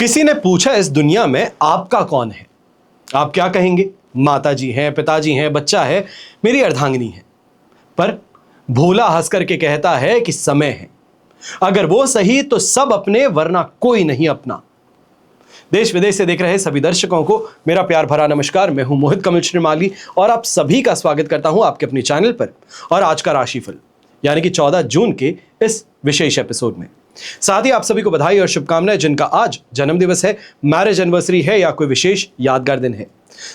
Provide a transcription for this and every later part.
किसी ने पूछा इस दुनिया में आपका कौन है? आप क्या कहेंगे? माताजी हैं, पिताजी हैं, बच्चा है, मेरी अर्धांगिनी है। पर भोला हंस करके कहता है कि समय है। अगर वो सही तो सब अपने, वरना कोई नहीं अपना। देश विदेश से देख रहे सभी दर्शकों को मेरा प्यार भरा नमस्कार। मैं हूं मोहित कमल श्रीमाली और आप सभी का स्वागत करता हूं आपके अपने चैनल पर। और आज का राशिफल यानी कि 14 जून के इस विशेष एपिसोड में साथ ही आप सभी को बधाई और शुभकामनाएं जिनका आज जन्मदिवस है, मैरिज एनिवर्सरी है या कोई विशेष यादगार दिन है।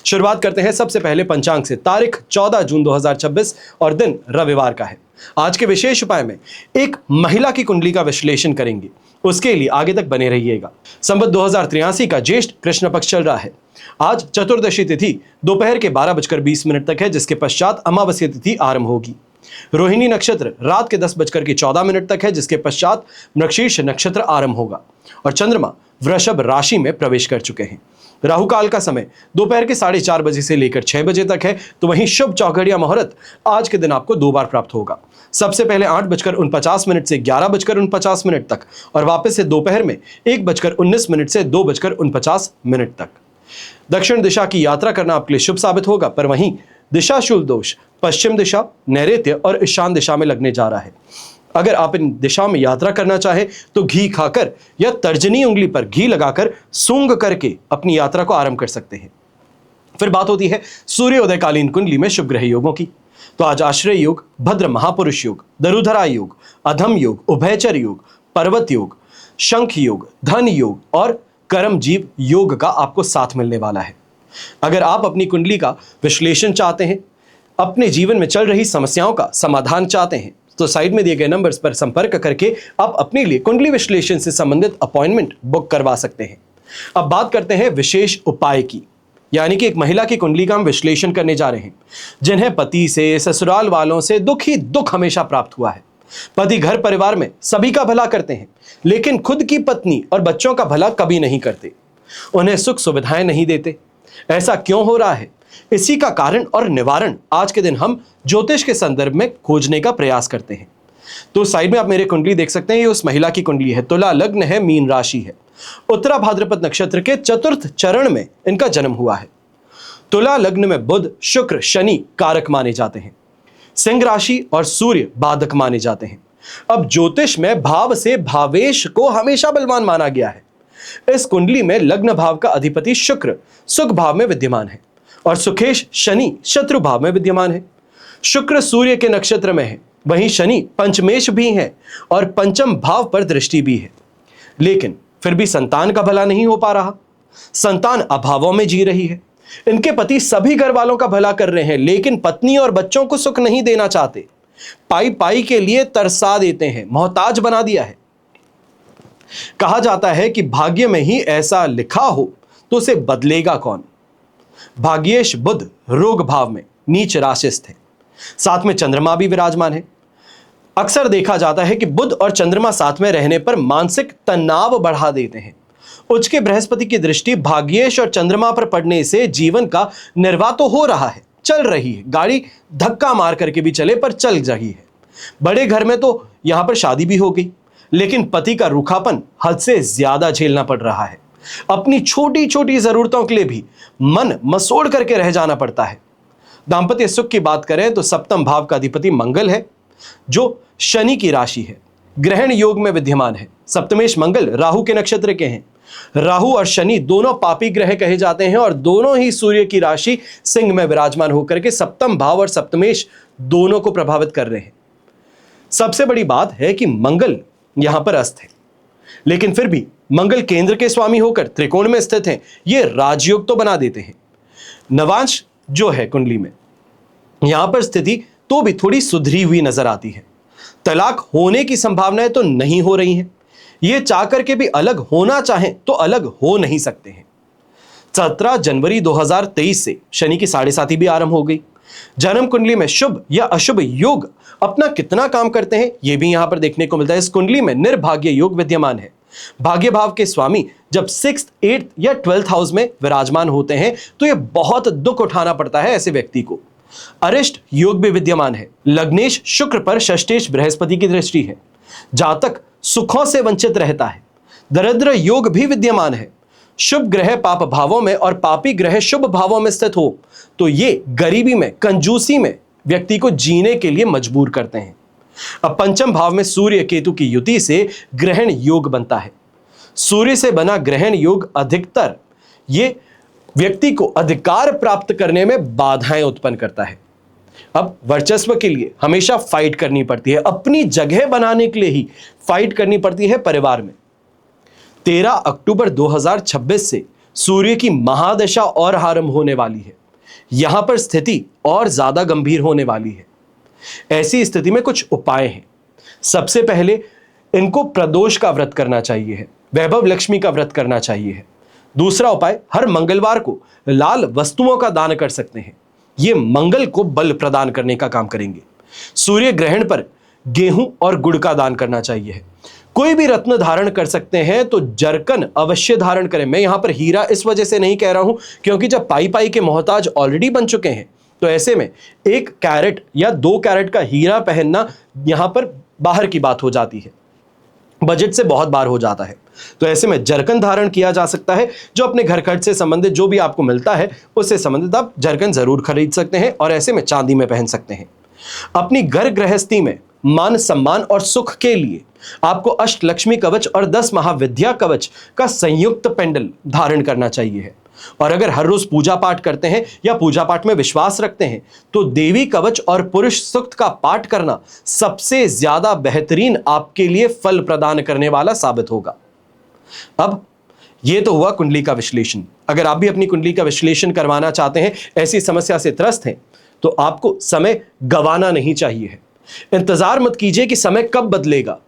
शुरुआत करते हैं सबसे पहले पंचांग से। तारीख 14 जून 2026 और दिन रविवार का है। आज के विशेष उपाय में एक महिला की कुंडली का विश्लेषण करेंगे, उसके लिए आगे तक बने रहिएगा। संवत 2083 का ज्येष्ठ कृष्ण पक्ष चल रहा है। आज चतुर्दशी तिथि दोपहर के 12:20 तक है, जिसके पश्चात अमावस्या तिथि आरंभ होगी। रोहिणी नक्षत्र रात के 10:14 तक है, जिसके पश्चात मृगशीर्ष नक्षत्र आरंभ होगा और चंद्रमा वृषभ राशि में प्रवेश कर चुके हैं। राहु काल का समय दोपहर के 4:30 बजे से लेकर 6 बजे तक है, तो वहीं शुभ चौघड़िया मुहूर्त आज के दिन आपको 2 बार प्राप्त होगा। सबसे पहले 8:49 से 11:49 तक और वापस से दोपहर में 1:19 से 2:49 तक। दक्षिण दिशा की यात्रा करना आपके लिए शुभ साबित होगा, पर वहीं दिशाशूल दोष पश्चिम दिशा, नैऋत्य और ईशान दिशा में लगने जा रहा है। अगर आप इन दिशा में यात्रा करना चाहे तो घी खाकर या तर्जनी उंगली पर घी लगाकर सूंघ करके अपनी यात्रा को आरंभ कर सकते हैं। फिर बात होती है सूर्योदयकालीन कुंडली में शुभ ग्रह योगों की। तो आज आश्रय योग, भद्र महापुरुष योग, दरुधरा योग, अधम योग, उभयचर योग, पर्वत योग, शंख योग, धन योग और कर्मजीव योग का आपको साथ मिलने वाला है। अगर आप अपनी कुंडली का विश्लेषण चाहते हैं, अपने जीवन में चल रही समस्याओं का समाधान चाहते हैं, तो साइड में दिए गए नंबर्स पर संपर्क करके आप अपने लिए कुंडली विश्लेषण से संबंधित अपॉइंटमेंट बुक करवा सकते हैं। अब बात करते हैं विशेष उपाय की, यानी कि एक महिला की कुंडली का हम विश्लेषण करने जा रहे हैं जिन्हें पति से, ससुराल वालों से दुख ही दुख हमेशा प्राप्त हुआ है। पति घर परिवार में सभी का भला करते हैं, लेकिन खुद की पत्नी और बच्चों का भला कभी नहीं करते, उन्हें सुख सुविधाएं नहीं देते। ऐसा क्यों हो रहा है? इसी का कारण और निवारण आज के दिन हम ज्योतिष के संदर्भ में खोजने का प्रयास करते हैं। तो साइड में आप मेरे कुंडली देख सकते हैं, ये उस महिला की कुंडली है। तुला लग्न है, मीन राशि है, उत्तरा भाद्रपद नक्षत्र के चतुर्थ चरण में इनका जन्म हुआ है। तुला लग्न में बुध, शुक्र, शनि कारक माने जाते हैं। सिंह राशि और सूर्य बाधक माने जाते हैं। अब ज्योतिष में भाव से भावेश को हमेशा बलवान माना गया है। इस कुंडली में लग्न भाव का अधिपति शुक्र सुख भाव में विद्यमान है और सुखेश शनि शत्रु भाव में विद्यमान है। शुक्र सूर्य के नक्षत्र में है, वहीं शनि पंचमेश भी है और पंचम भाव पर दृष्टि भी है। लेकिन फिर भी संतान का भला नहीं हो पा रहा, संतान अभावों में जी रही है। इनके पति सभी घर वालों का भला कर रहे हैं, लेकिन पत्नी और बच्चों को सुख नहीं देना चाहते। पाई पाई के लिए तरसा देते हैं, मोहताज बना दिया है। कहा जाता है कि भाग्य में ही ऐसा लिखा हो तो उसे बदलेगा कौन। भाग्येश बुध रोग भाव में नीच राशिस्थ है, साथ में चंद्रमा भी विराजमान है। अक्सर देखा जाता है कि बुध और चंद्रमा साथ में रहने पर मानसिक तनाव बढ़ा देते हैं। उच्च के बृहस्पति की दृष्टि भाग्येश और चंद्रमा पर पड़ने से जीवन का निर्वाह तो हो रहा है, चल रही है, गाड़ी धक्का मार करके भी चले पर चल रही है। बड़े घर में तो यहां पर शादी भी हो गई, लेकिन पति का रूखापन हद से ज्यादा झेलना पड़ रहा है। अपनी छोटी छोटी जरूरतों के लिए भी मन मसोड़ करके रह जाना पड़ता है। दांपत्य सुख की बात करें तो सप्तम भाव का अधिपति मंगल है, जो शनि की राशि है, ग्रहण योग में विद्यमान है। सप्तमेश मंगल राहु के नक्षत्र के हैं। राहु और शनि दोनों पापी ग्रह कहे जाते हैं और दोनों ही सूर्य की राशि सिंह में विराजमान होकर के सप्तम भाव और सप्तमेश दोनों को प्रभावित कर रहे हैं। सबसे बड़ी बात है कि मंगल यहां पर अस्त है, लेकिन फिर भी मंगल केंद्र के स्वामी होकर त्रिकोण में स्थित हैं। ये राजयोग तो बना देते हैं। नवांश जो है कुंडली में, यहां पर स्थिति तो भी थोड़ी सुधरी हुई नजर आती है। तलाक होने की संभावनाएं तो नहीं हो रही हैं। ये चाह करके भी अलग होना चाहें तो अलग हो नहीं सकते हैं। 17 जनवरी 2023 से शनि की 7.5 भी आरंभ हो गई। जन्म कुंडली में शुभ या अशुभ योग अपना कितना काम करते हैं, यह भी यहां पर देखने को मिलता है। इस कुंडली में निर्भाग्य योग विद्यमान है। भाग्य भाव के स्वामी जब 6th, 8th या 12th हाउस में विराजमान होते हैं तो यह बहुत दुख उठाना पड़ता है ऐसे व्यक्ति को। अरिष्ट योग भी विद्यमान है। लग्नेश शुक्र पर षष्ठेश बृहस्पति की दृष्टि है। जातक सुखों से वंचित रहता है। दरिद्र योग भी विद्यमान है। शुभ ग्रह पाप भावों में और पापी ग्रह शुभ भावों में स्थित हो तो ये गरीबी में, कंजूसी में व्यक्ति को जीने के लिए मजबूर करते हैं। अब पंचम भाव में सूर्य केतु की युति से ग्रहण योग बनता है। सूर्य से बना ग्रहण योग अधिकतर ये व्यक्ति को अधिकार प्राप्त करने में बाधाएं उत्पन्न करता है। अब वर्चस्व के लिए हमेशा फाइट करनी पड़ती है, अपनी जगह बनाने के लिए ही फाइट करनी पड़ती है परिवार में। 13 अक्टूबर 2026 से सूर्य की महादशा और आरंभ होने वाली है। यहां पर स्थिति और ज्यादा गंभीर होने वाली है। ऐसी स्थिति में कुछ उपाय हैं। सबसे पहले इनको प्रदोष का व्रत करना चाहिए है, वैभव लक्ष्मी का व्रत करना चाहिए है। दूसरा उपाय, हर मंगलवार को लाल वस्तुओं का दान कर सकते हैं। ये मंगल को बल प्रदान करने का काम करेंगे। सूर्य ग्रहण पर गेहूं और गुड़ का दान करना चाहिए है। कोई भी रत्न धारण कर सकते हैं तो जरकन अवश्य धारण करें। मैं यहां पर हीरा इस वजह से नहीं कह रहा हूं क्योंकि जब पाई पाई के मोहताज ऑलरेडी बन चुके हैं तो ऐसे में 1 कैरेट या 2 कैरेट का हीरा पहनना यहां पर बाहर की बात हो जाती है, बजट से बहुत बाहर हो जाता है। तो ऐसे में जरकन धारण किया जा सकता है। जो अपने घर खर्च से संबंधित जो भी आपको मिलता है उससे संबंधित आप जरकन जरूर खरीद सकते हैं और ऐसे में चांदी में पहन सकते हैं। अपनी घर गृहस्थी में मान सम्मान और सुख के लिए आपको अष्टलक्ष्मी कवच और 10 महाविद्या कवच का संयुक्त पेंडल धारण करना चाहिए है। और अगर हर रोज पूजा पाठ करते हैं या पूजा पाठ में विश्वास रखते हैं तो देवी कवच और पुरुष सूक्त का पाठ करना सबसे ज्यादा बेहतरीन आपके लिए फल प्रदान करने वाला साबित होगा। अब यह तो हुआ कुंडली का विश्लेषण। अगर आप भी अपनी कुंडली का विश्लेषण करवाना चाहते हैं, ऐसी समस्या से त्रस्त हैं, तो आपको समय गंवाना नहीं चाहिए है। इंतजार मत कीजिए कि समय कब बदलेगा।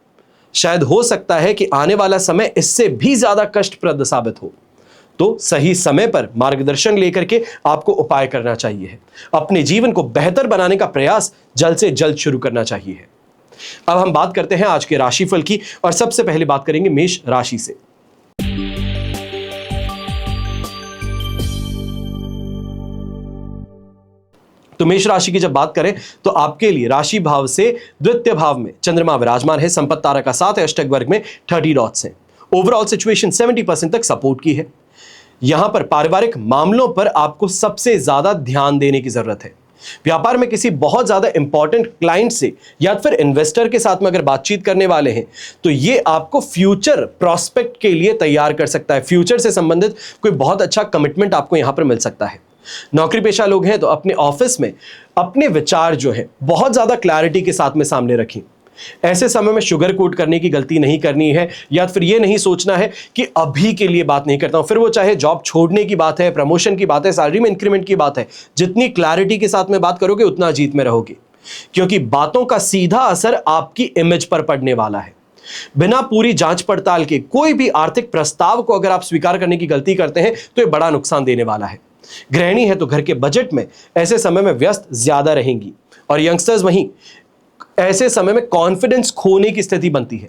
शायद हो सकता है कि आने वाला समय इससे भी ज्यादा कष्टप्रद साबित हो। तो सही समय पर मार्गदर्शन लेकर के आपको उपाय करना चाहिए है। अपने जीवन को बेहतर बनाने का प्रयास जल्द से जल्द शुरू करना चाहिए है। अब हम बात करते हैं आज के राशिफल की और सबसे पहले बात करेंगे मेष राशि से। तो मेष राशि की जब बात करें तो आपके लिए राशि भाव से द्वितीय भाव में चंद्रमा विराजमान है। संपत्ति तारा का 7 है, अष्टक वर्ग में 30 डॉट्स हैं। ओवरऑल सिचुएशन 70% तक सपोर्ट की है। यहां पर पारिवारिक मामलों पर आपको सबसे ज्यादा ध्यान देने की जरूरत है। व्यापार में किसी बहुत ज्यादा इंपॉर्टेंट क्लाइंट से या फिर इन्वेस्टर के साथ में अगर बातचीत करने वाले हैं तो ये आपको फ्यूचर प्रॉस्पेक्ट के लिए तैयार कर सकता है। फ्यूचर से संबंधित कोई बहुत अच्छा कमिटमेंट आपको यहां पर मिल सकता है। नौकरी पेशा लोग हैं तो अपने ऑफिस में अपने विचार जो है बहुत ज्यादा क्लैरिटी के साथ में सामने रखें। ऐसे समय में शुगर कोट करने की गलती नहीं करनी है या फिर ये नहीं सोचना है कि अभी के लिए बात नहीं करता हूं, फिर वो चाहे जॉब छोड़ने की बात है, प्रमोशन की बात है, सैलरी में इंक्रीमेंट की बात है। जितनी क्लैरिटी के साथ में बात करोगे उतना जीत में रहोगे, क्योंकि बातों का सीधा असर आपकी इमेज पर पड़ने वाला है। बिना पूरी जांच पड़ताल के कोई भी आर्थिक प्रस्ताव को अगर आप स्वीकार करने की गलती करते हैं तो ये बड़ा नुकसान देने वाला है। गृहिणी है तो घर के बजट में ऐसे समय में व्यस्त ज्यादा रहेंगी और यंगस्टर्स वहीं ऐसे समय में कॉन्फिडेंस खोने की स्थिति बनती है।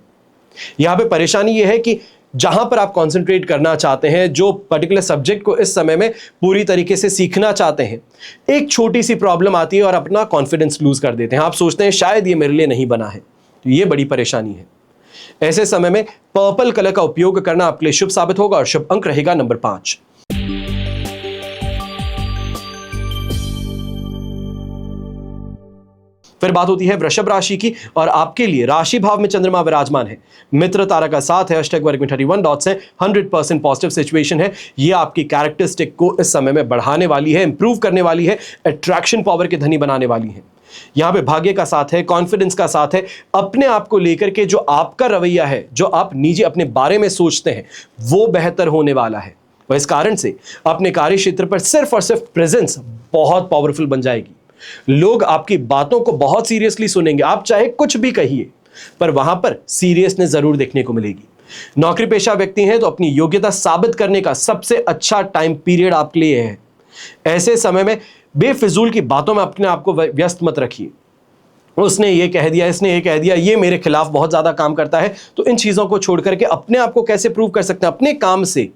यहां पे परेशानी यह है कि जहां पर आप कंसंट्रेट करना चाहते हैं, जो पर्टिकुलर सब्जेक्ट को इस समय में पूरी तरीके से सीखना चाहते हैं, एक छोटी सी प्रॉब्लम आती है और अपना कॉन्फिडेंस लूज कर देते हैं। आप सोचते हैं शायद ये मेरे लिए नहीं बना है, तो ये बड़ी परेशानी है। ऐसे समय में पर्पल कलर का उपयोग करना आपके लिए शुभ साबित होगा और शुभ अंक रहेगा नंबर 5। फिर बात होती है वृषभ राशि की और आपके लिए राशि भाव में चंद्रमा विराजमान है। मित्र तारा का 7 है, अष्टक वर्ग में 31 डॉट्स हैं। 100% पॉजिटिव सिचुएशन है। ये आपकी कैरेक्टरिस्टिक को इस समय में बढ़ाने वाली है, इंप्रूव करने वाली है, अट्रैक्शन पावर के धनी बनाने वाली है। यहां पे भाग्य का साथ है, कॉन्फिडेंस का साथ है। अपने आप को लेकर के जो आपका रवैया है, जो आप निजी अपने बारे में सोचते हैं, वो बेहतर होने वाला है। और इस कारण से अपने कार्य क्षेत्र पर सिर्फ और सिर्फ प्रेजेंस बहुत पावरफुल बन जाएगी। लोग आपकी बातों को बहुत सीरियसली सुनेंगे। आप चाहे कुछ भी कहिए पर वहां पर सीरियसनेस जरूर देखने को मिलेगी। नौकरी पेशा व्यक्ति हैं तो अपनी योग्यता साबित करने का सबसे अच्छा टाइम पीरियड आपके लिए है। ऐसे समय में बेफिजूल की बातों में अपने आप को व्यस्त मत रखिए। उसने ये कह दिया, इसने ये कह दिया, ये मेरे खिलाफ बहुत ज्यादा काम करता है, तो इन चीजों को छोड़ करके अपने आप को कैसे प्रूव कर सकते हैं, अपने काम से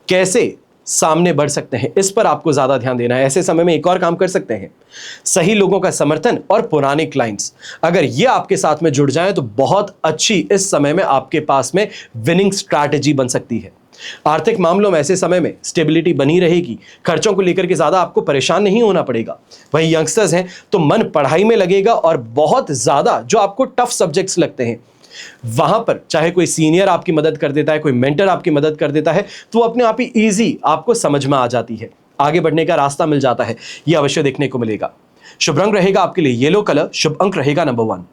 कैसे सामने बढ़ सकते हैं, इस पर आपको ज्यादा ध्यान देना है। ऐसे समय में एक और काम कर सकते हैं, सही लोगों का समर्थन और पुराने क्लाइंट्स अगर ये आपके साथ में जुड़ जाएं तो बहुत अच्छी इस समय में आपके पास में विनिंग स्ट्रैटेजी बन सकती है। आर्थिक मामलों में ऐसे समय में स्टेबिलिटी बनी रहेगी, खर्चों को लेकर के ज्यादा आपको परेशान नहीं होना पड़ेगा। वहीं यंगस्टर्स हैं तो मन पढ़ाई में लगेगा और बहुत ज्यादा जो आपको टफ सब्जेक्ट्स लगते हैं वहां पर चाहे कोई सीनियर आपकी मदद कर देता है, कोई मेंटर आपकी मदद कर देता है, तो वो अपने आप ही ईजी आपको समझ में आ जाती है, आगे बढ़ने का रास्ता मिल जाता है। यह अवश्य देखने को मिलेगा। शुभ रंग रहेगा आपके लिए येलो कलर, शुभ अंक रहेगा नंबर 1।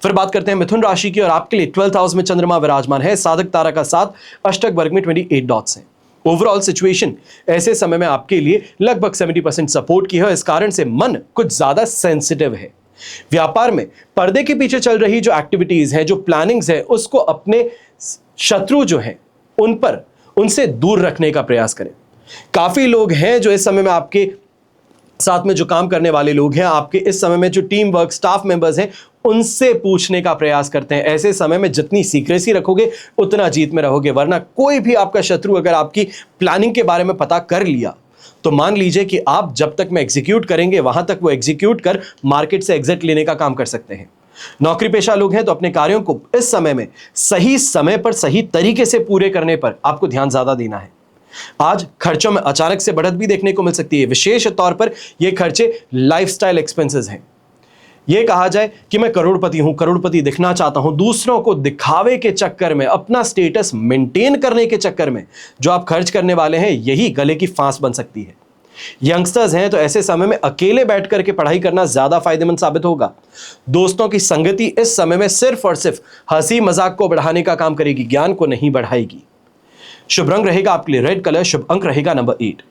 फिर बात करते हैं मिथुन राशि की और आपके लिए 12th हाउस में चंद्रमा विराजमान है, साधक तारा का साथ, अष्टक वर्ग में 28 डॉट्स हैं। ओवरऑल सिचुएशन ऐसे समय में आपके लिए लगभग 70% सपोर्ट की है। इस कारण से मन कुछ ज्यादा सेंसिटिव है। व्यापार में पर्दे के पीछे चल रही जो एक्टिविटीज हैं, जो प्लानिंग्स है, उसको अपने शत्रु जो हैं उनसे दूर रखने का प्रयास करें। काफी लोग हैं जो इस समय में आपके साथ में जो काम करने वाले लोग हैं, आपके इस समय में जो टीम वर्क स्टाफ मेंबर्स हैं, उनसे पूछने का प्रयास करते हैं। ऐसे समय में जितनी सीक्रेसी रखोगे उतना जीत में रहोगे, वरना कोई भी आपका शत्रु अगर आपकी प्लानिंग के बारे में पता कर लिया तो मान लीजिए कि आप जब तक में एग्जीक्यूट करेंगे वहां तक वो एग्जीक्यूट कर मार्केट से एग्जिट लेने का काम कर सकते हैं। नौकरी पेशा लोग हैं तो अपने कार्यों को इस समय में सही समय पर सही तरीके से पूरे करने पर आपको ध्यान ज्यादा देना है। आज खर्चों में अचानक से बढ़त भी देखने को मिल सकती है। विशेष तौर पर यह खर्चे लाइफस्टाइल एक्सपेंसेस हैं। यह कहा जाए कि मैं करोड़पति हूं, करोड़पति दिखना चाहता हूं, दूसरों को दिखावे के चक्कर में, अपना स्टेटस मेंटेन करने के चक्कर में जो आप खर्च करने वाले हैं, यही गले की फांस बन सकती है। यंगस्टर्स हैं तो ऐसे समय में अकेले बैठ करके पढ़ाई करना ज्यादा फायदेमंद साबित होगा। दोस्तों की संगति इस समय में सिर्फ और सिर्फ हंसी मजाक को बढ़ाने का काम करेगी, ज्ञान को नहीं बढ़ाएगी। शुभ रंग रहेगा आपके लिए रेड कलर, शुभ अंक रहेगा नंबर 8।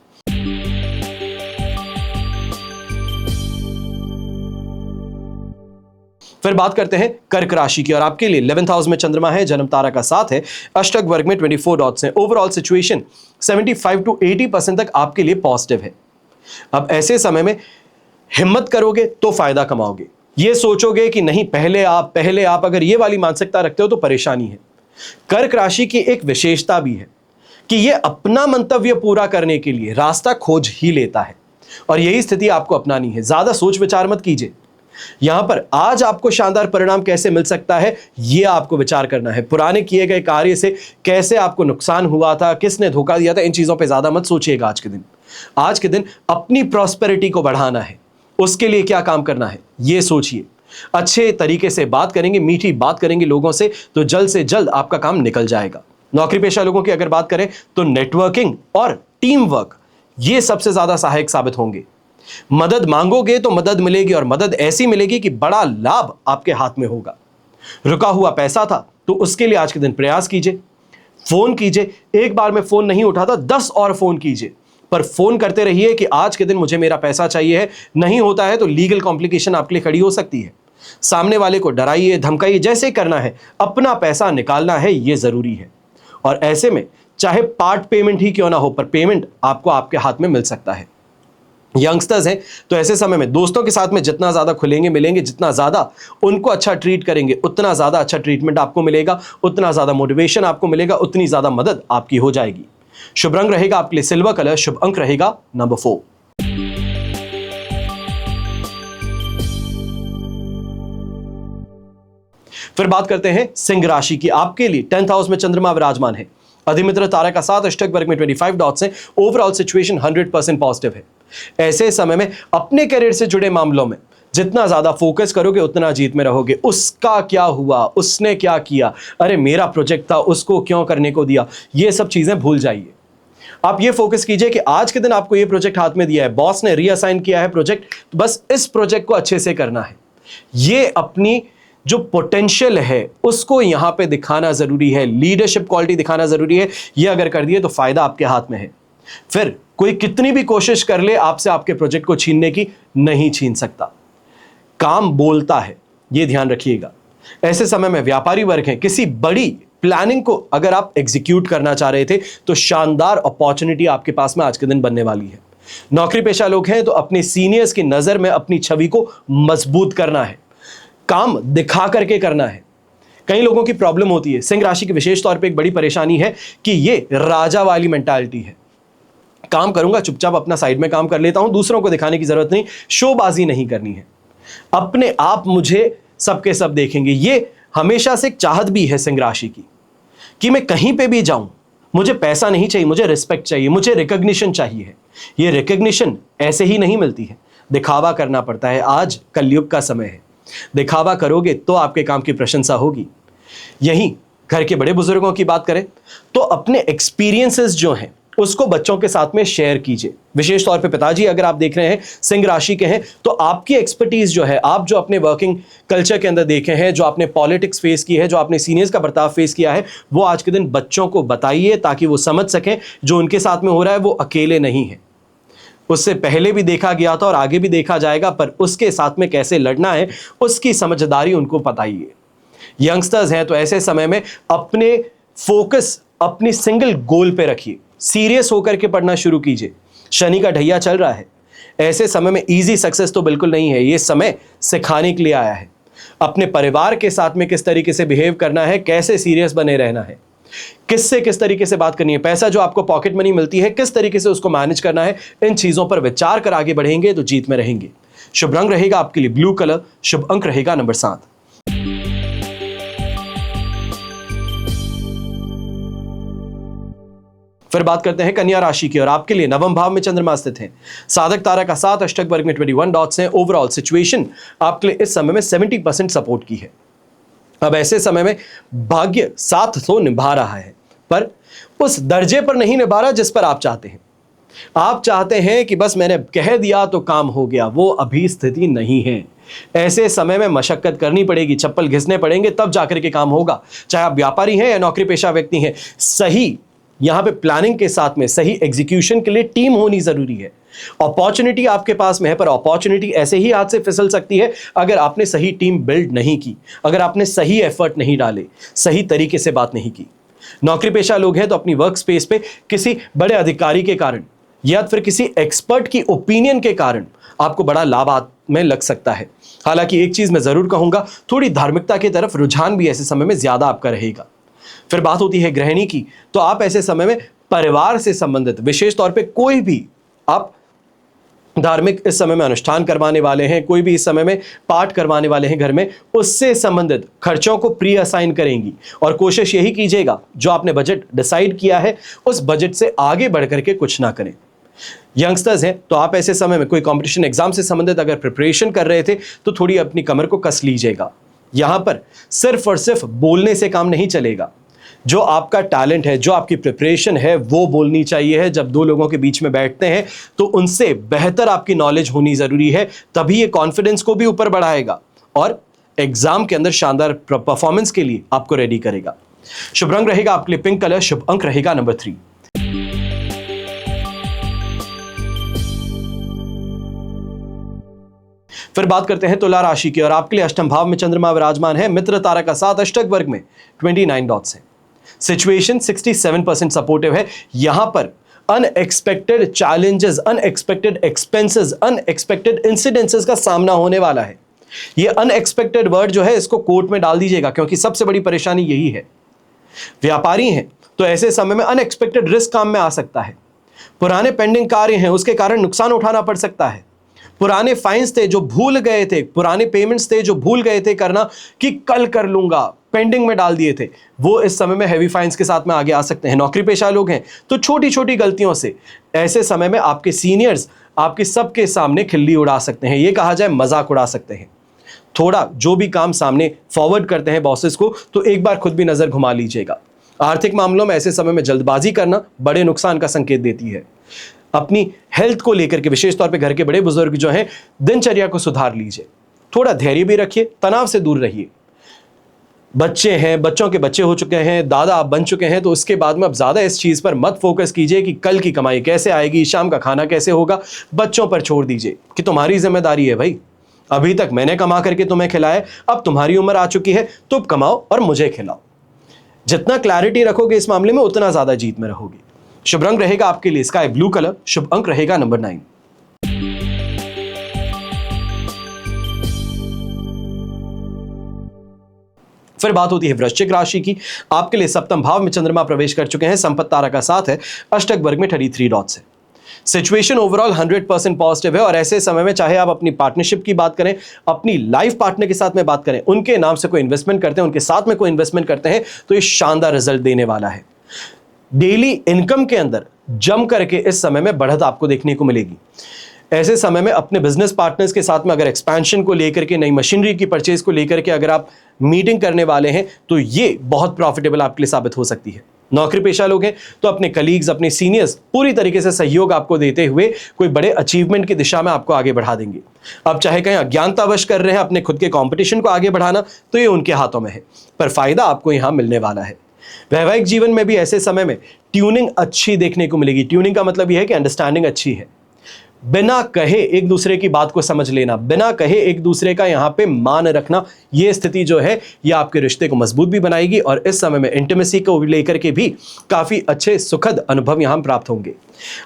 फिर बात करते हैं कर्क राशि की और आपके लिए 11th हाउस में चंद्रमा है, जन्म तारा का साथ है, अष्टक वर्ग में 24 डॉट्स हैं। ओवरऑल सिचुएशन 75 to 80% तक आपके लिए पॉजिटिव है। अब ऐसे समय में हिम्मत करोगे तो फायदा कमाओगे। ये सोचोगे कि नहीं पहले आप, अगर ये वाली मानसिकता रखते हो तो परेशानी है। कर्क राशि की एक विशेषता भी है कि ये अपना मंतव्य पूरा करने के लिए रास्ता खोज ही लेता है और यही स्थिति आपको अपनानी है। ज्यादा सोच विचार मत कीजिए। यहां पर आज आपको शानदार परिणाम कैसे मिल सकता है, यह आपको विचार करना है। पुराने किए गए कार्य से कैसे आपको नुकसान हुआ था, किसने धोखा दिया था, इन चीजों पे ज्यादा मत सोचिएगा। आज के दिन अपनी प्रॉस्पेरिटी को बढ़ाना है, उसके लिए क्या काम करना है यह सोचिए। अच्छे तरीके से बात करेंगे, मीठी बात करेंगे लोगों से, तो जल्द से जल्द आपका काम निकल जाएगा। नौकरी पेशा लोगों की अगर बात करें तो नेटवर्किंग और टीम वर्क ये सबसे ज्यादा सहायक साबित होंगे। मदद मांगोगे तो मदद मिलेगी और मदद ऐसी मिलेगी कि बड़ा लाभ आपके हाथ में होगा। रुका हुआ पैसा था तो उसके लिए आज के दिन प्रयास कीजिए। फोन कीजिए, एक बार में फोन नहीं उठाता 10 और फोन कीजिए, पर फोन करते रहिए कि आज के दिन मुझे मेरा पैसा चाहिए है। नहीं होता है तो लीगल कॉम्प्लिकेशन आपके लिए खड़ी हो सकती है। सामने वाले को डराइए, धमकाइए, जैसे करना है, अपना पैसा निकालना है, यह जरूरी है। और ऐसे में चाहे पार्ट पेमेंट ही क्यों ना हो, पर पेमेंट आपको आपके हाथ में मिल सकता है। यंगस्टर्स हैं तो ऐसे समय में दोस्तों के साथ में जितना ज्यादा खुलेंगे मिलेंगे, जितना ज्यादा उनको अच्छा ट्रीट करेंगे, उतना ज्यादा अच्छा ट्रीटमेंट आपको मिलेगा, उतना ज्यादा मोटिवेशन आपको मिलेगा, उतनी ज्यादा मदद आपकी हो जाएगी। शुभ रंग रहेगा आपके लिए सिल्वर कलर, शुभ अंक रहेगा नंबर 4। फिर बात करते हैं सिंह राशि की। आपके लिए 10th हाउस में चंद्रमा विराजमान है, अधिमित्र तारा का साथ, अष्टक वर्ग में 25 डॉट्स हैं। ओवरऑल सिचुएशन 100% पॉजिटिव है। ऐसे समय में अपने करियर से जुड़े मामलों में जितना ज्यादा फोकस करोगे उतना जीत में रहोगे। उसका क्या हुआ, उसने क्या किया, अरे मेरा प्रोजेक्ट था उसको क्यों करने को दिया, ये सब चीजें भूल जाइए। आप ये फोकस कीजिए कि आज के दिन आपको ये प्रोजेक्ट हाथ में दिया है, बॉस ने रीअसाइन किया है प्रोजेक्ट, तो बस इस प्रोजेक्ट को अच्छे से करना है। ये अपनी जो पोटेंशियल है उसको यहां पे दिखाना जरूरी है, लीडरशिप क्वालिटी दिखाना जरूरी है। ये अगर कर दिए तो फायदा आपके हाथ में है। फिर कोई कितनी भी कोशिश कर ले आपसे आपके प्रोजेक्ट को छीनने की, नहीं छीन सकता। काम बोलता है, ये ध्यान रखिएगा। ऐसे समय में व्यापारी वर्ग हैं, किसी बड़ी प्लानिंग को अगर आप एग्जीक्यूट करना चाह रहे थे तो शानदार अपॉर्चुनिटी आपके पास में आज के दिन बनने वाली है। नौकरी पेशा लोग हैं तो अपने सीनियर्स की नजर में अपनी छवि को मजबूत करना है, काम दिखा करके करना है। कई लोगों की प्रॉब्लम होती है, सिंह राशि की विशेष तौर पे एक बड़ी परेशानी है कि ये राजा वाली मेंटालिटी है। काम करूंगा, चुपचाप अपना साइड में काम कर लेता हूं, दूसरों को दिखाने की जरूरत नहीं, शोबाजी नहीं करनी है। अपने आप मुझे सबके सब देखेंगे। ये हमेशा से एक चाहत भी है सिंह राशि की कि मैं कहीं पे भी जाऊं, मुझे पैसा नहीं चाहिए, मुझे रिस्पेक्ट चाहिए, मुझे रिकॉग्निशन चाहिए। ये रिकॉग्निशन ऐसे ही नहीं मिलती है, दिखावा करना पड़ता है। आज कलयुग का समय है, दिखावा करोगे तो आपके काम की प्रशंसा होगी। यहीं घर के बड़े बुजुर्गों की बात करें तो अपने एक्सपीरियंसेस जो हैं उसको बच्चों के साथ में शेयर कीजिए। विशेष तौर पे पिताजी अगर आप देख रहे हैं सिंह राशि के हैं तो आपकी एक्सपर्टीज जो है, आप जो अपने वर्किंग कल्चर के अंदर देखे हैं, जो आपने पॉलिटिक्स फेस की है, जो आपने सीनियर्स का बर्ताव फेस किया है, वो आज के दिन बच्चों को बताइए ताकि वो समझ सकें जो उनके साथ में हो रहा है वो अकेले नहीं है। उससे पहले भी देखा गया था और आगे भी देखा जाएगा, पर उसके साथ में कैसे लड़ना है उसकी समझदारी उनको बताइए। यंगस्टर्स हैं तो ऐसे समय में अपने फोकस अपनी सिंगल गोल पे रखिए, सीरियस होकर के पढ़ना शुरू कीजिए। शनि का ढैया चल रहा है, ऐसे समय में इजी सक्सेस तो बिल्कुल नहीं है। ये समय सिखाने के लिए आया है। अपने परिवार के साथ में किस तरीके से बिहेव करना है, कैसे सीरियस बने रहना है, किससे किस तरीके से बात करनी है, पैसा जो आपको पॉकेट मनी मिलती है किस तरीके से उसको मैनेज करना है, इन चीजों पर विचार कर आगे बढ़ेंगे तो जीत में रहेंगे। शुभ रंग रहेगा आपके लिए ब्लू कलर, शुभ अंक रहेगा नंबर 7। फिर बात करते हैं कन्या राशि की और आपके लिए नवम भाव में चंद्रमा स्थित है। साधक तारा का 7, अष्टक वर्ग में 21 डॉट्स हैं। ओवरऑल सिचुएशन आपके लिए इस समय में 70% सपोर्ट की है। अब ऐसे समय में भाग्य साथ तो निभा रहा है पर उस दर्जे पर नहीं निभा रहा जिस पर आप चाहते हैं। आप चाहते हैं कि बस मैंने कह दिया तो काम हो गया, वो अभी स्थिति नहीं है। ऐसे समय में मशक्कत करनी पड़ेगी, चप्पल घिसने पड़ेंगे, तब जाकर के काम होगा। चाहे आप व्यापारी हैं या नौकरी पेशा व्यक्ति हैं, सही यहां पे प्लानिंग के साथ में सही एग्जीक्यूशन के लिए टीम होनी जरूरी है। अपॉर्चुनिटी आपके पास में है पर अपॉर्चुनिटी ऐसे ही हाथ से फिसल सकती है अगर आपने सही टीम बिल्ड नहीं की, अगर आपने सही एफर्ट नहीं डाले, सही तरीके से बात नहीं की। नौकरी पेशा लोग हैं तो अपनी वर्क स्पेस पे किसी बड़े अधिकारी के कारण या फिर किसी एक्सपर्ट की ओपिनियन के कारण आपको बड़ा लाभ हाथ में लग सकता है। हालांकि एक चीज मैं जरूर कहूंगा, थोड़ी धार्मिकता की तरफ रुझान भी ऐसे समय में ज्यादा आपका रहेगा। फिर बात होती है गृहिणी की, तो आप ऐसे समय में परिवार से संबंधित विशेष तौर पे कोई भी आप धार्मिक इस समय में अनुष्ठान करवाने वाले हैं, कोई भी इस समय में पाठ करवाने वाले हैं घर में, उससे संबंधित खर्चों को प्री असाइन करेंगी और कोशिश यही कीजिएगा जो आपने बजट डिसाइड किया है उस बजट से आगे बढ़ करके कुछ ना करें। यंगस्टर्स हैं तो आप ऐसे समय में कोई कंपटीशन एग्जाम से संबंधित अगर प्रिपरेशन कर रहे थे तो थोड़ी अपनी कमर को कस लीजिएगा। यहां पर सिर्फ और सिर्फ बोलने से काम नहीं चलेगा। जो आपका टैलेंट है, जो आपकी प्रिपरेशन है, वो बोलनी चाहिए है। जब दो लोगों के बीच में बैठते हैं तो उनसे बेहतर आपकी नॉलेज होनी जरूरी है, तभी ये कॉन्फिडेंस को भी ऊपर बढ़ाएगा और एग्जाम के अंदर शानदार परफॉर्मेंस के लिए आपको रेडी करेगा। शुभ रंग रहेगा आपके लिए पिंक कलर, शुभ अंक रहेगा नंबर 3। फिर बात करते हैं तुला राशि की और आपके लिए अष्टम भाव में चंद्रमा विराजमान है। मित्र तारा का 7, अष्टक वर्ग में 29 डॉट्स है। सिचुएशन 67% सपोर्टिव है। यहां पर unexpected challenges, unexpected expenses, unexpected incidences का सामना होने वाला है। ये अनएक्सपेक्टेड वर्ड जो है इसको कोर्ट में डाल दीजिएगा क्योंकि सबसे बड़ी परेशानी यही है। व्यापारी हैं तो ऐसे समय में अनएक्सपेक्टेड रिस्क काम में आ सकता है। पुराने पेंडिंग कार्य हैं उसके कारण नुकसान उठाना पड़ सकता है। पुराने फाइन्स थे जो भूल गए थे, पुराने पेमेंट्स थे जो भूल गए थे करना कि कल कर लूंगा, पेंडिंग में डाल दिए थे, वो इस समय में हैवी फाइन्स के साथ में आगे आ सकते हैं। नौकरी पेशा लोग हैं तो छोटी छोटी गलतियों से ऐसे समय में आपके सीनियर्स आपके सबके सामने खिल्ली उड़ा सकते हैं, ये कहा जाए मजाक उड़ा सकते हैं। थोड़ा जो भी काम सामने फॉरवर्ड करते हैं बॉसेस को तो एक बार खुद भी नजर घुमा लीजिएगा। आर्थिक मामलों में ऐसे समय में जल्दबाजी करना बड़े नुकसान का संकेत देती है। अपनी हेल्थ को लेकर के विशेष तौर पे घर के बड़े बुजुर्ग जो हैं दिनचर्या को सुधार लीजिए, थोड़ा धैर्य भी रखिए, तनाव से दूर रहिए। बच्चे हैं, बच्चों के बच्चे हो चुके हैं, दादा आप बन चुके हैं तो उसके बाद में अब ज्यादा इस चीज पर मत फोकस कीजिए कि कल की कमाई कैसे आएगी, शाम का खाना कैसे होगा। बच्चों पर छोड़ दीजिए कि तुम्हारी जिम्मेदारी है भाई, अभी तक मैंने कमा करके तुम्हें खिलाया, अब तुम्हारी उम्र आ चुकी है, तुम कमाओ और मुझे खिलाओ। जितना क्लैरिटी रखोगे इस मामले में उतना ज्यादा जीत में रहोगे। शुभ रंग रहेगा आपके लिए स्काई ब्लू कलर, शुभ अंक रहेगा नंबर 9। फिर बात होती है वृश्चिक राशि की। आपके लिए सप्तम भाव में चंद्रमा प्रवेश कर चुके हैं। संपत्ति तारा का 7 है, अष्टक वर्ग में 33 डॉट्स है। सिचुएशन ओवरऑल 100% पॉजिटिव है और ऐसे समय में चाहे आप अपनी पार्टनरशिप की बात करें, अपनी लाइफ पार्टनर के साथ में बात करें, उनके नाम से कोई इन्वेस्टमेंट करते हैं, उनके साथ में कोई इन्वेस्टमेंट करते हैं, तो ये शानदार रिजल्ट देने वाला है। डेली इनकम के अंदर जम करके इस समय में बढ़त आपको देखने को मिलेगी। ऐसे समय में अपने बिजनेस पार्टनर्स के साथ में अगर एक्सपेंशन को लेकर के, नई मशीनरी की परचेज को लेकर के अगर आप मीटिंग करने वाले हैं तो ये बहुत प्रॉफिटेबल आपके लिए साबित हो सकती है। नौकरी पेशा लोग हैं तो अपने कलीग्स, अपने सीनियर्स पूरी तरीके से सहयोग आपको देते हुए कोई बड़े अचीवमेंट की दिशा में आपको आगे बढ़ा देंगे। अब चाहे कहीं अज्ञानतावश कर रहे हैं अपने खुद के कंपटीशन को आगे बढ़ाना, तो ये उनके हाथों में है, पर फायदा आपको यहां मिलने वाला है। वैवाहिक जीवन में भी ऐसे समय में ट्यूनिंग अच्छी देखने को मिलेगी। ट्यूनिंग का मतलब यह है कि अंडरस्टैंडिंग अच्छी है, बिना कहे एक दूसरे की बात को समझ लेना, बिना कहे एक दूसरे का यहां पे मान रखना, यह स्थिति जो है यह आपके रिश्ते को मजबूत भी बनाएगी और इस समय में इंटीमेसी को लेकर के भी काफी अच्छे सुखद अनुभव यहां प्राप्त होंगे।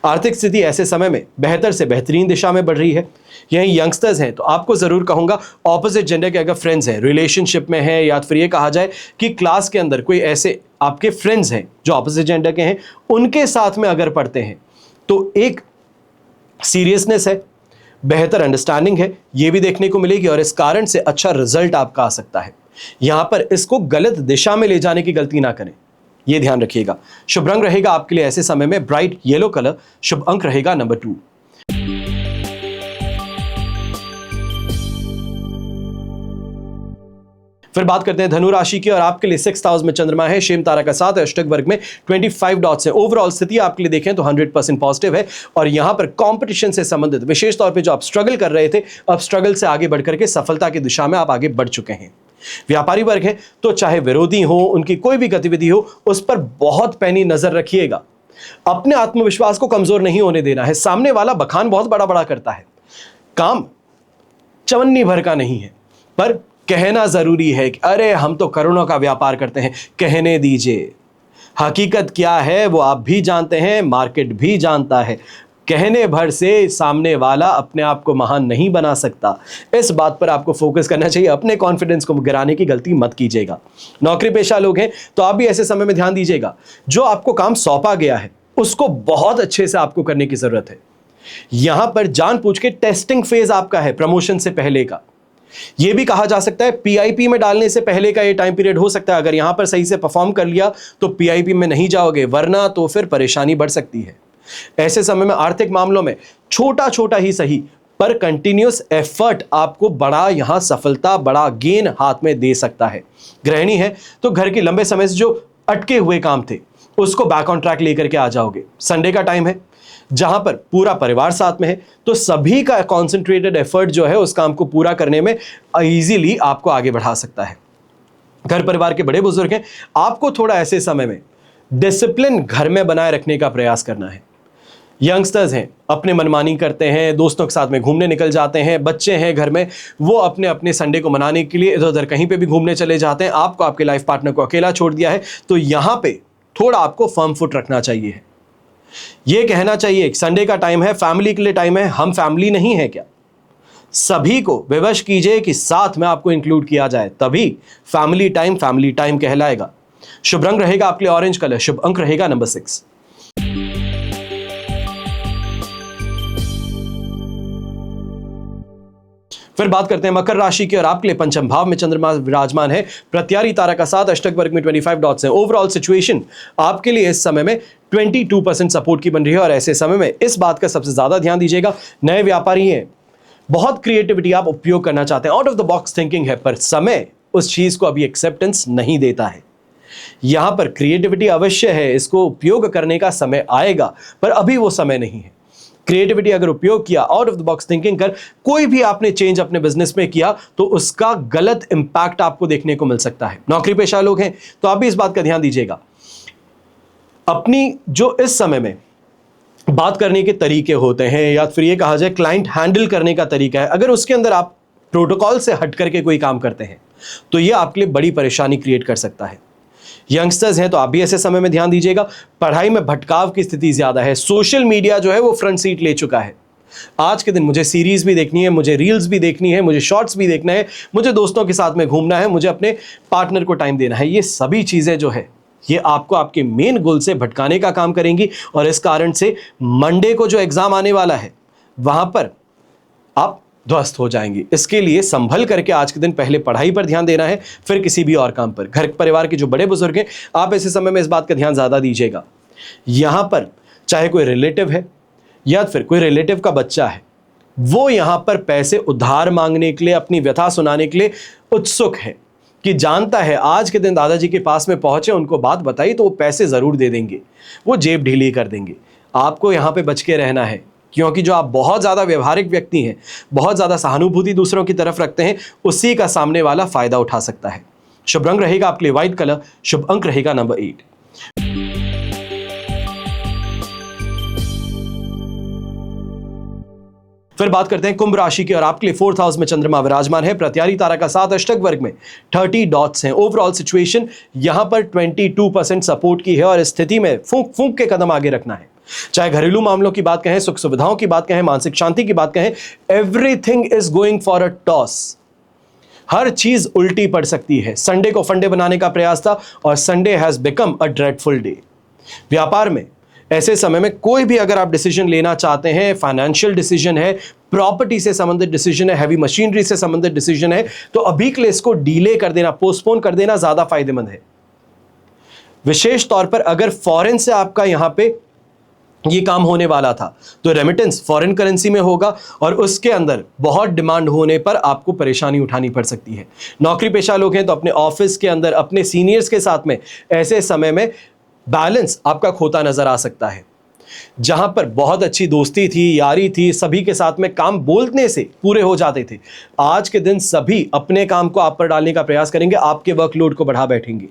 आर्थिक स्थिति ऐसे समय में बेहतर से बेहतरीन दिशा में बढ़ रही है। यही यंगस्टर्स हैं तो आपको जरूर कहूंगा, ऑपोजिट जेंडर के अगर फ्रेंड्स हैं, रिलेशनशिप में हैं, या फिर ये कहा जाए कि क्लास के अंदर कोई ऐसे आपके फ्रेंड्स हैं जो ऑपोजिट जेंडर के हैं, उनके साथ में अगर पढ़ते हैं तो एक सीरियसनेस है, बेहतर अंडरस्टैंडिंग है, यह भी देखने को मिलेगी और इस कारण से अच्छा रिजल्ट आपका आ सकता है। यहां पर इसको गलत दिशा में ले जाने की गलती ना करें, यह ध्यान रखिएगा। शुभ रंग रहेगा आपके लिए ऐसे समय में ब्राइट येलो कलर। शुभ अंक रहेगा नंबर 2। फिर बात करते हैं धनु राशि की और आपके लिए 6th हाउस में चंद्रमा है, शेम तारा का साथ, अष्टक वर्ग में 25 डॉट्स है। ओवरऑल स्थिति आपके लिए देखें तो 100% पॉजिटिव है और यहां पर कंपटीशन से संबंधित विशेष तौर पे जो आप स्ट्रगल कर रहे थे, अब स्ट्रगल से आगे बढ़कर के सफलता की दिशा में आप आगे बढ़ चुके हैं। व्यापारी वर्ग है तो चाहे विरोधी हो, उनकी कोई भी गतिविधि हो, उस पर बहुत पैनी नजर रखिएगा। अपने आत्मविश्वास को कमजोर नहीं होने देना है। सामने वाला बखान बहुत बड़ा बड़ा करता है, काम चवन्नी भर का नहीं है, पर कहना जरूरी है कि अरे हम तो करोड़ों का व्यापार करते हैं, कहने दीजिए। हकीकत क्या है वो आप भी जानते हैं, मार्केट भी जानता है। कहने भर से सामने वाला अपने आप को महान नहीं बना सकता। इस बात पर आपको फोकस करना चाहिए, अपने कॉन्फिडेंस को गिराने की गलती मत कीजिएगा। नौकरी पेशा लोग हैं तो आप भी ऐसे समय में ध्यान दीजिएगा, जो आपको काम सौंपा गया है उसको बहुत अच्छे से आपको करने की जरूरत है। यहां पर जानबूझ के टेस्टिंग फेज आपका है, प्रमोशन से पहले का। यह भी कहा जा सकता है पीआईपी में डालने से पहले का ये टाइम पीरियड हो सकता है। अगर यहां पर सही से परफॉर्म कर लिया तो पीआईपी में नहीं जाओगे, वरना तो फिर परेशानी बढ़ सकती है। ऐसे समय में आर्थिक मामलों में छोटा छोटा ही सही पर कंटिन्यूअस एफर्ट आपको बड़ा यहां सफलता, बड़ा गेन हाथ में दे सकता है। गृहिणी है तो घर के लंबे समय से जो अटके हुए काम थे उसको बैक ऑन ट्रैक लेकर के आ जाओगे। संडे का टाइम है जहां पर पूरा परिवार साथ में है, तो सभी का कॉन्सेंट्रेटेड एफर्ट जो है उस काम को पूरा करने में इजीली आपको आगे बढ़ा सकता है। घर परिवार के बड़े बुजुर्ग हैं, आपको थोड़ा ऐसे समय में डिसिप्लिन घर में बनाए रखने का प्रयास करना है। यंगस्टर्स हैं अपने मनमानी करते हैं, दोस्तों के साथ में घूमने निकल जाते हैं। बच्चे हैं घर में, वो अपने अपने संडे को मनाने के लिए इधर उधर कहीं पे भी घूमने चले जाते हैं। आपको आपके लाइफ पार्टनर को अकेला छोड़ दिया है, तो यहां पे थोड़ा आपको फर्म फुट रखना चाहिए। ये कहना चाहिए संडे का टाइम है, फैमिली के लिए टाइम है। हम फैमिली नहीं है क्या? सभी को विवश कीजिए कि साथ में आपको इंक्लूड किया जाए, तभी फैमिली टाइम कहलाएगा। शुभ रंग रहेगा आपके लिए ऑरेंज कलर। शुभ अंक रहेगा नंबर 6। फिर बात करते हैं मकर राशि की और आपके लिए पंचम भाव में चंद्रमा विराजमान है, प्रत्यारी तारा का साथ, अष्टक वर्ग में 25 डॉट्स हैं। ओवरऑल सिचुएशन आपके लिए इस समय में 22% सपोर्ट की बन रही है और ऐसे समय में इस बात का सबसे ज्यादा ध्यान दीजिएगा। नए व्यापारी हैं, बहुत क्रिएटिविटी आप उपयोग करना चाहते हैं, out of the box thinking है, पर समय उस चीज को अभी एक्सेप्टेंस नहीं देता है। यहां पर क्रिएटिविटी अवश्य है, इसको उपयोग करने का समय आएगा, पर अभी वो समय नहीं है। क्रिएटिविटी अगर उपयोग किया, out of the box thinking कर कोई भी आपने चेंज अपने बिजनेस में किया, तो उसका गलत इंपैक्ट आपको देखने को मिल सकता है। नौकरी पेशा लोग हैं तो आप भी इस बात का ध्यान दीजिएगा। अपनी जो इस समय में बात करने के तरीके होते हैं, या फिर ये कहा जाए क्लाइंट हैंडल करने का तरीका है, अगर उसके अंदर आप प्रोटोकॉल से हट करके कोई काम करते हैं तो यह आपके लिए बड़ी परेशानी क्रिएट कर सकता है। यंगस्टर्स हैं तो आप भी ऐसे समय में ध्यान दीजिएगा। पढ़ाई में भटकाव की स्थिति ज्यादा है। सोशल मीडिया जो है वो फ्रंट सीट ले चुका है। आज के दिन मुझे सीरीज भी देखनी है, मुझे रील्स भी देखनी है, मुझे शॉर्ट्स भी देखना है, मुझे दोस्तों के साथ में घूमना है, मुझे अपने पार्टनर को टाइम देना है। ये सभी चीजें जो है ये आपको आपके मेन गोल से भटकाने का काम करेंगी और इस कारण से मंडे को जो एग्जाम आने वाला है वहां पर आप ध्वस्त हो जाएंगे। इसके लिए संभल करके आज के दिन पहले पढ़ाई पर ध्यान देना है, फिर किसी भी और काम पर। घर परिवार के जो बड़े बुजुर्ग हैं, आप ऐसे समय में इस बात का ध्यान ज़्यादा दीजिएगा। यहाँ पर चाहे कोई रिलेटिव है या फिर कोई रिलेटिव का बच्चा है, वो यहाँ पर पैसे उधार मांगने के लिए, अपनी व्यथा सुनाने के लिए उत्सुक है कि जानता है आज के दिन दादाजी के पास में पहुंचे, उनको बात बताई तो वो पैसे ज़रूर दे देंगे, वो जेब ढीली कर देंगे। आपको यहाँ पे बच के रहना है, क्योंकि जो आप बहुत ज़्यादा व्यवहारिक व्यक्ति हैं, बहुत ज़्यादा सहानुभूति दूसरों की तरफ रखते हैं, उसी का सामने वाला फ़ायदा उठा सकता है। शुभ रंग रहेगा आपके लिए व्हाइट कलर, शुभ अंक रहेगा नंबर 8। फिर बात करते हैं कुंभ राशि की और आपके लिए 4th हाउस में चंद्रमा विराजमान है। प्रत्यारी तारा का 7 अष्टक वर्ग में 30 डॉट्स हैं। ओवरऑल सिचुएशन यहां पर 22% सपोर्ट की है और इस स्थिति में फूंक फूंक के कदम आगे रखना है। चाहे घरेलू मामलों की बात कहें, सुख सुविधाओं की बात कहें, मानसिक शांति की बात कहें, everything is going for a toss. हर चीज उल्टी पड़ सकती है। संडे को फंडे बनाने का प्रयास था और Sunday has become a dreadful day. व्यापार में ऐसे समय में कोई भी अगर आप डिसीजन लेना चाहते हैं, फाइनेंशियल डिसीजन है, प्रॉपर्टी से संबंधित डिसीजन है, हैवी मशीनरी से संबंधित डिसीजन है, तो अभी के लिए इसको डिले कर देना, पोस्टपोन कर देना ज्यादा फायदेमंद है। विशेष तौर पर अगर फॉरेन से आपका यहां पे ये काम होने वाला था तो रेमिटेंस फॉरेन करेंसी में होगा और उसके अंदर बहुत डिमांड होने पर आपको परेशानी उठानी पड़ सकती है। नौकरी पेशा लोग हैं तो अपने ऑफिस के अंदर अपने सीनियर्स के साथ में ऐसे समय में बैलेंस आपका खोता नजर आ सकता है। जहां पर बहुत अच्छी दोस्ती थी, यारी थी, सभी के साथ में काम बोलने से पूरे हो जाते थे, आज के दिन सभी अपने काम को आप पर डालने का प्रयास करेंगे, आपके वर्कलोड को बढ़ा बैठेंगे।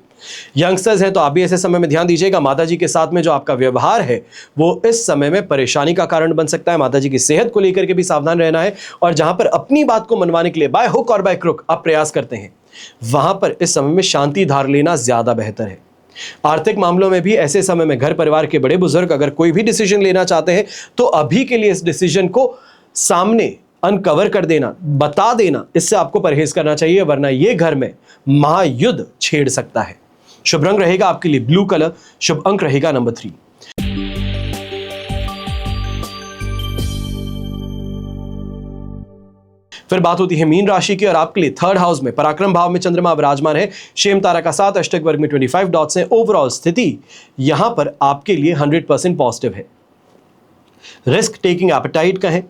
यंगस्टर्स हैं तो आप भी ऐसे समय में ध्यान दीजिएगा। माताजी के साथ में जो आपका व्यवहार है वो इस समय में परेशानी का कारण बन सकता है। माताजी की सेहत को लेकर के भी सावधान रहना है और जहां पर अपनी बात को मनवाने के लिए बाय हुक और बाय क्रुक आप प्रयास करते हैं, वहां पर इस समय में शांति धार लेना ज्यादा बेहतर है। आर्थिक मामलों में भी ऐसे समय में घर परिवार के बड़े बुजुर्ग अगर कोई भी डिसीजन लेना चाहते हैं तो अभी के लिए इस डिसीजन को सामने अनकवर कर देना, बता देना, इससे आपको परहेज करना चाहिए, वरना यह घर में महायुद्ध छेड़ सकता है। शुभ रंग रहेगा आपके लिए ब्लू कलर, शुभ अंक रहेगा नंबर 3। फिर बात होती है मीन राशि की और आपके लिए 3rd हाउस में पराक्रम भाव में चंद्रमा विराजमान है। शेम तारा का 7 अष्टक वर्ग में 25 डॉट्स हैं। ओवरऑल स्थिति यहां पर आपके लिए 100% पॉजिटिव है। रिस्क टेकिंग एपेटाइट कहें,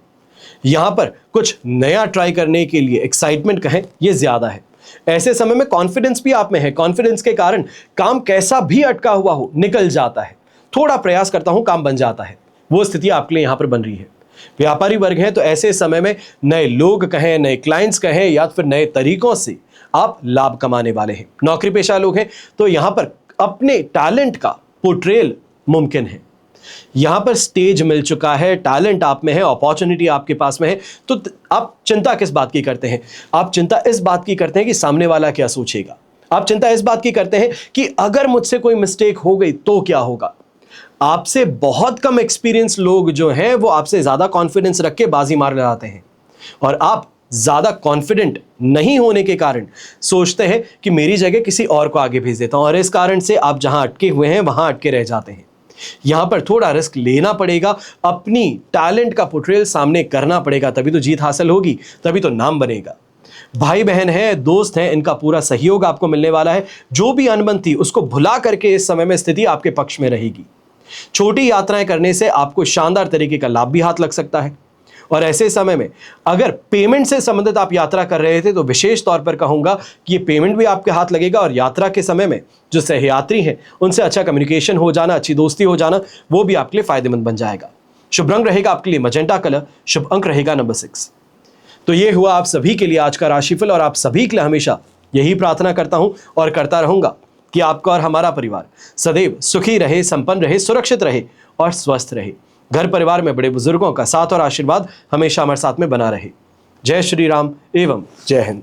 यहां पर कुछ नया ट्राई करने के लिए एक्साइटमेंट कहें, यह ज्यादा है। ऐसे समय में कॉन्फिडेंस भी आप में है। कॉन्फिडेंस के कारण काम कैसा भी अटका हुआ हो निकल जाता है। थोड़ा प्रयास करता हूं काम बन जाता है, वो स्थिति आपके लिए यहां पर बन रही है। व्यापारी वर्ग हैं तो ऐसे समय में नए लोग कहें, नए क्लाइंट्स कहें या फिर नए तरीकों से आप लाभ कमाने वाले हैं। नौकरी पेशा लोग हैं तो यहां पर अपने टैलेंट का पोर्ट्रेल मुमकिन है। यहां पर स्टेज मिल चुका है, टैलेंट आप में है, अपॉर्चुनिटी आपके पास में है, तो आप चिंता किस बात की करते हैं? आप चिंता इस बात की करते हैं कि सामने वाला क्या सोचेगा। आप चिंता इस बात की करते हैं कि अगर मुझसे कोई मिस्टेक हो गई तो क्या होगा। आपसे बहुत कम एक्सपीरियंस लोग जो हैं वो आपसे ज्यादा कॉन्फिडेंस रख के बाजी मार जाते हैं और आप ज्यादा कॉन्फिडेंट नहीं होने के कारण सोचते हैं कि मेरी जगह किसी और को आगे भेज देता हूं और इस कारण से आप जहां अटके हुए हैं वहां अटके रह जाते हैं। यहां पर थोड़ा रिस्क लेना पड़ेगा, अपनी टैलेंट का पोर्ट्रेल सामने करना पड़ेगा, तभी तो जीत हासिल होगी, तभी तो नाम बनेगा। भाई बहन है, दोस्त हैं, इनका पूरा सहयोग आपको मिलने वाला है। जो भी अनबन थी उसको भुला करके इस समय में स्थिति आपके पक्ष में रहेगी। छोटी यात्राएं करने से आपको शानदार तरीके का लाभ भी हाथ लग सकता है और ऐसे समय में अगर पेमेंट से संबंधित आप यात्रा कर रहे थे तो विशेष तौर पर कहूंगा कि ये पेमेंट भी आपके हाथ लगेगा और यात्रा के समय में जो सहयात्री हैं उनसे अच्छा कम्युनिकेशन हो जाना, अच्छी दोस्ती हो जाना, वो भी आपके लिए फायदेमंद बन जाएगा। शुभ रंग रहेगा आपके लिए मजेंटा कलर, शुभ अंक रहेगा नंबर 6। तो ये हुआ आप सभी के लिए आज का राशिफल और आप सभी के लिए हमेशा यही प्रार्थना करता हूं और करता रहूंगा कि आपका और हमारा परिवार सदैव सुखी रहे, संपन्न रहे, सुरक्षित रहे और स्वस्थ रहे। घर परिवार में बड़े बुजुर्गों का साथ और आशीर्वाद हमेशा हमारे साथ में बना रहे। जय श्री राम एवं जय हिंद।